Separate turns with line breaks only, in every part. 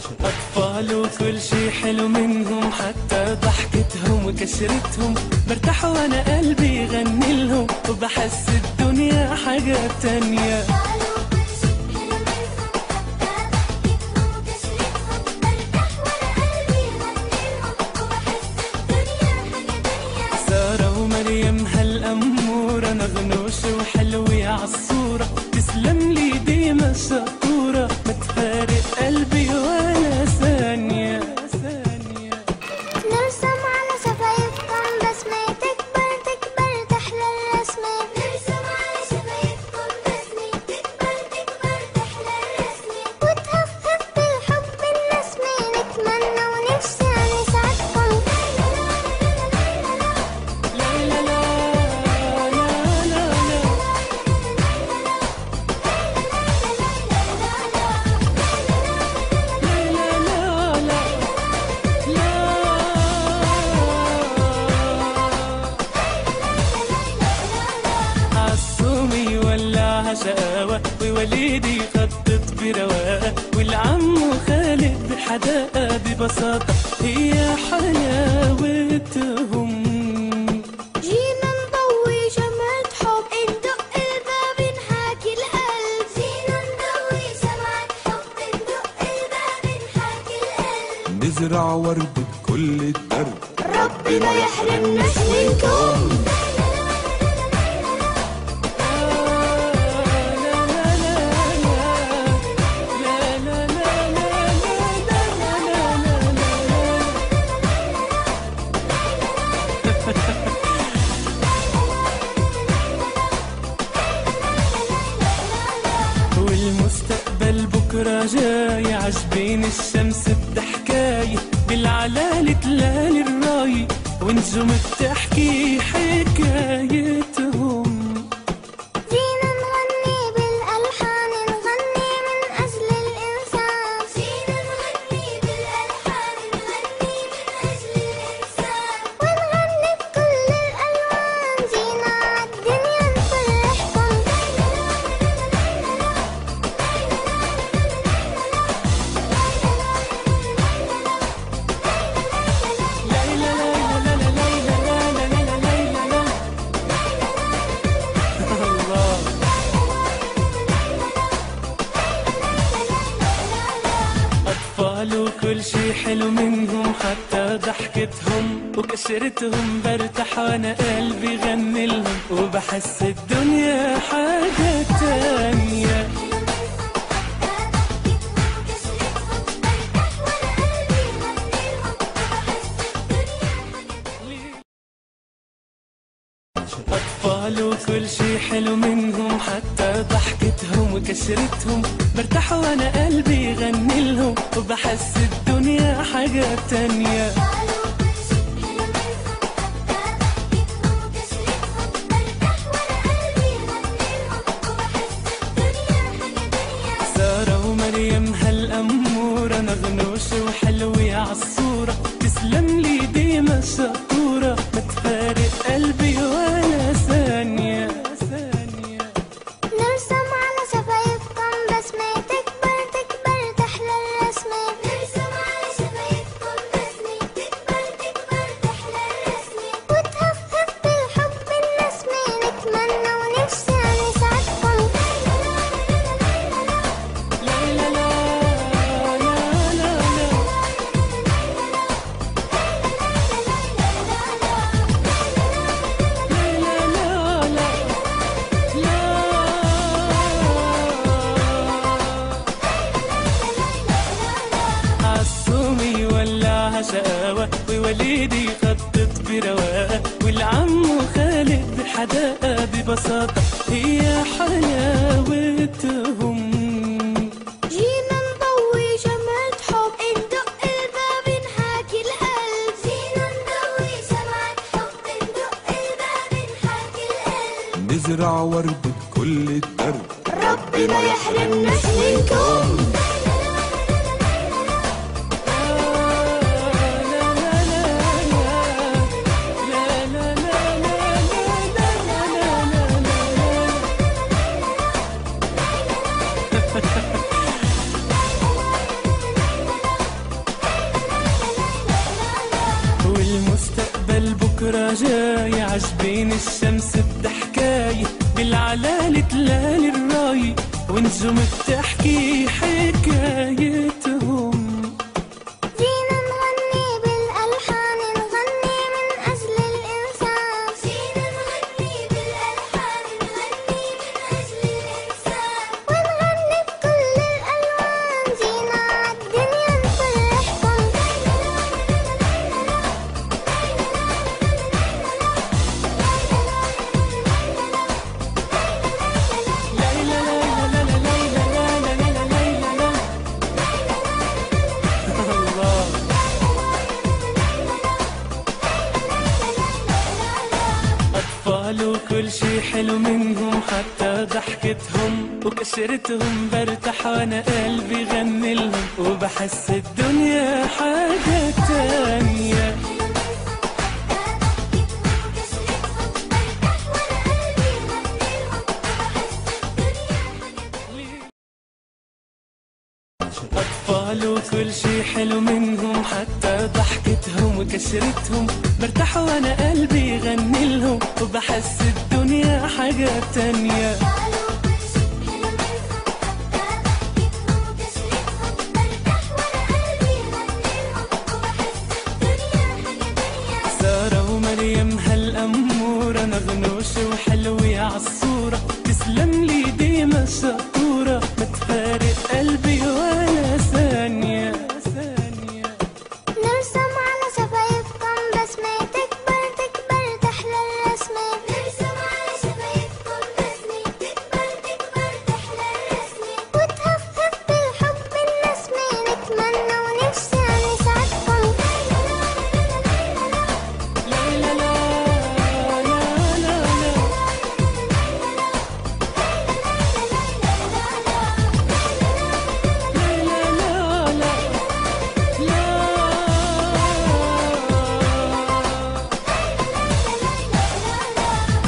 أطفال وكل شي حلو منهم، حتى ضحكتهم وكشرتهم برتاح وأنا قلبي يغني لهم، وبحس الدنيا حاجة تانية. سارة ومريم هالأمورة نغنوشة وحلوة عالصورة، تسلم لي ديما الشطورة، ما تفارق قلبي ولا ثانية.
نرسم على شفايفكم بسمة تكبر تكبر تحلى الرسمة، نرسم على شفايفكم بسمة تكبر تكبر تحلى الرسمة، وتهفهف بالحب النسمة، نتمنى ونفسي نسعدكم.
لا لا لا لا لا لا عالصومي ولعها شقاوة، ووليدي خطط برواقة، والعم وخالد بحداقة، ببساطة هي حلاوتهم.
جينا نضوي شمعة حب، ندق الباب نحاكي القلب، جينا نضوي شمعة حب، ندق الباب نحاكي القلب،
نزرع ورد بكل الدرب،
ربي ما يحرمناش منكم.
والمستقبل بكرة جاي، عجبين الشمس بضحكاي، بالعلالي تلالي الراي، ونجوم بتحكي حكايتهم.
جينا نغني بالألحان، نغني من أجل الإنسان، جينا نغني بالألحان، نغني من أجل الإنسان، ونغني بكل الألوان، جينا عالدنيا نفرحكم.
أطفال وكل شي حلو منهم، حتى ضحكتهم وكشرتهم برتاح وأنا قلبي غني لهم، وبحس الدنيا حاجة تانية. أطفال وكل شي حلو منهم، حتى ضحكتهم وكشرتهم برتاح وأنا قلبي يغني لهم، وبحس الدنيا حاجة تانية. سارة ومريم هالأمورة نغنوشة وحلوة عالصورة، تسلم لي ديما الشطورة، ما تفارق قلبي ولا ثانية.
نرسم على شفايفكم بسمة تكبر تكبر تحلى الرسمة، نرسم على شفايفكم بسمة تكبر تكبر تحلى الرسمة، وتهفهف بالحب النسمة، نتمنى ونفسي نسعدكم.
لا لا لا لا لا لا عالصومي ولعها شقاوة، ووليدي خطط برواقة، والعم وخالد بحداقة، ببساطة هي حلاوتهم.
جينا نضوي شمعة حب، ندق الباب نحاكي القلب، جينا نضوي شمعة حب، ندق الباب نحاكي القلب،
نزرع ورد بكل الدرب،
ربي ما يحرمناش منكم.
ونجوم بتحكي حكايتهم.
جينا نغني بالألحان، نغني من أجل الإنسان. جينا نغني بالألحان، نغني من أجل الإنسان. ونغني بكل الألوان، جينا عالدنيا نفرحكم.
أطفال وكل شي حلو منهم، حتى ضحكتهم وكشرتهم برتاح وانا قلبي غني لهم، وبحس الدنيا حاجة تانية. أطفال وكل شي حلو منهم، حتى ضحكتهم وكشرتهم برتاح وانا قلبي غني لهم، وبحس الدنيا حاجة تانية. سارة ومريم هالأمورة نغنوشة وحلوة عالصورة، تسلم لي ديما شطورة، ما تفارق قلبي ولا ثانية.
نرسم على شفايفكم بسمة، تكبر تكبر تحلى الرسمة. نرسم على شفايفكم بسمة، تكبر تكبر تحلى الرسمة. وتهفف بالحب النسمة، نتمنى ونفسي نسعدكم.
لا لا لا لا لا لا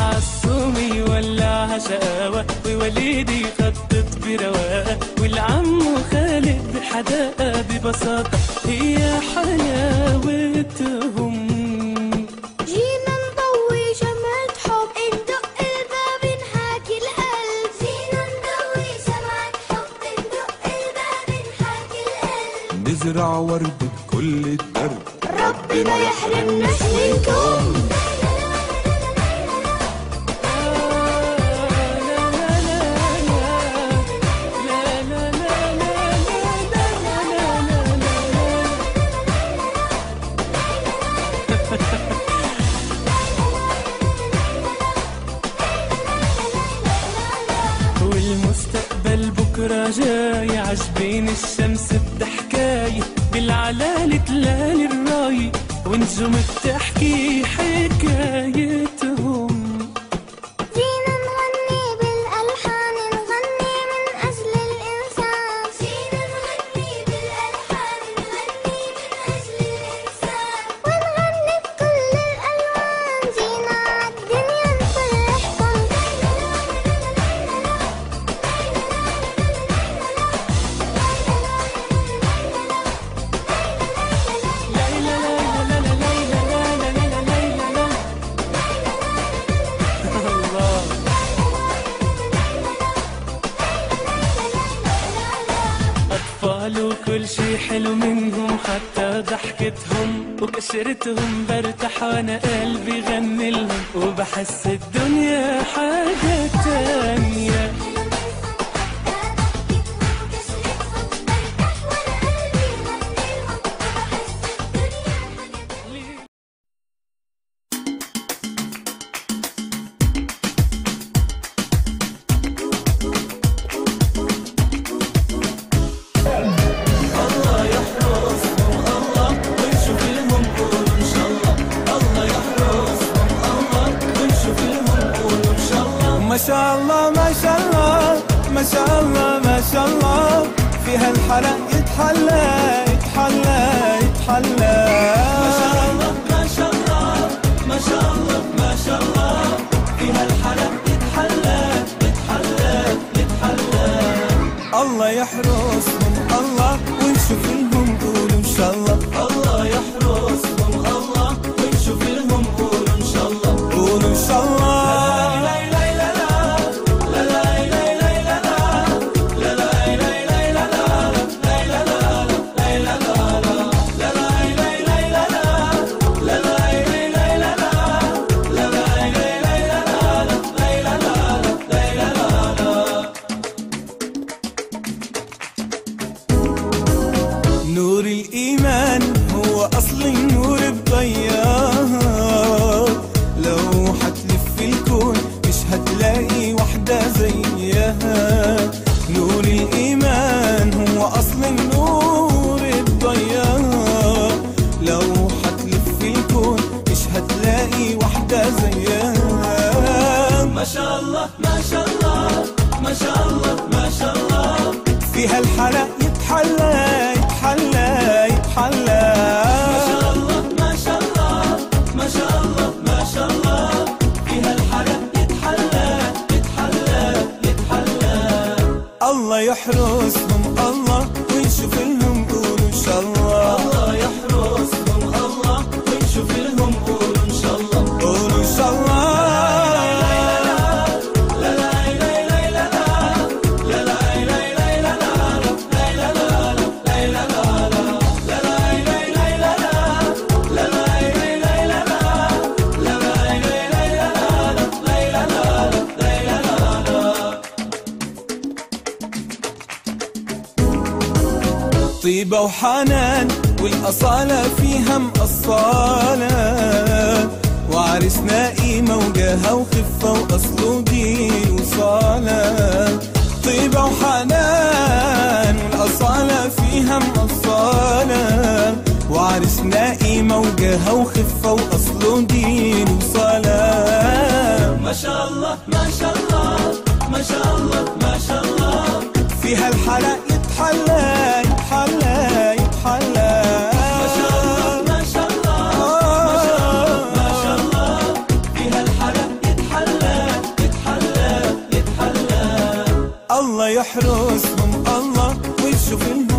عالصومي ولعها شقاوة، ووليدي خطط برواقة، والعم وخالد بحداقة، ببساطة هي حلاوتهم.
جينا نضوي شمعة حب، ندق الباب نحاكي القلب. جينا نضوي شمعة حب، ندق الباب نحاكي القلب.
نزرع ورد بكل الدرب،
ربنا يحرمناش منكم.
والمستقبل بكرة جاي، عجبين الشمس بضحكاي، بالعلالي تلالي الراي، ونجوم بتحكي حكايتهم.
جينا نغني بالألحان، نغني من أجل الإنسان. جينا نغني بالألحان، نغني من أجل الإنسان. ونغني بكل الألوان، جينا عالدنيا نفرحكم.
أطفال وكل شي حلو منهم، حتى ضحكتهم وكشرتهم برتاح وانا قلبي غني لهم، وبحس الدنيا حاجة تانية.
ما شاء الله ما شاء الله ما شاء الله ما شاء الله، في هالحلا يتحلى يتحلى يتحلى. ما شاء الله ما شاء الله ما شاء الله ما شاء الله، في هالحلا يتحلى يتحلى يتحلى. الله يحرسهم الله ونشوف لهم قولوا ان شاء الله. الله يحرسهم الله ونشوف لهم قولوا ان شاء الله. قولوا ان شاء الله. نور الإيمان هو أصل النور بضياها، لو حتلف في الكون مش هتلاقي وحدة زيها. نور الإيمان هو أصل النور بضياها، لو حتلف في الكون مش هتلاقي وحدة زيها.
ما شاء الله ما شاء الله ما شاء الله ما شاء الله،
فيها الحلا يتحلى يتحلى يتحلى.
ما شاء الله ما شاء الله ما شاء الله ما شاء الله، فيها الحلا يتحلى يتحلى يتحلى.
الله يحرسهم الله ونشوف لهم قولوا إن شاء الله.
الله يحرسهم الله ونشوف لهم قولوا إن شاء الله.
قولوا إن شاء الله. طيبة وحنان والأصالة فيها مقصالة، وعرسنا قيمة وجاهة وخفة وأصله دين وصالة. طيبة وحنان والأصالة فيها مقصالة، وعرسنا قيمة وجاهة وخفة وأصله دين وصالة.
ما شاء الله ما شاء الله ما شاء الله ما شاء الله،
فيها الحلا يتحلى يتحلى يتحلى.
ما شاء الله ما شاء الله ما شاء الله ما شاء الله، فيها الحلا يتحلى يتحلى يتحلى.
الله يحرسهم الله ويشوف لهم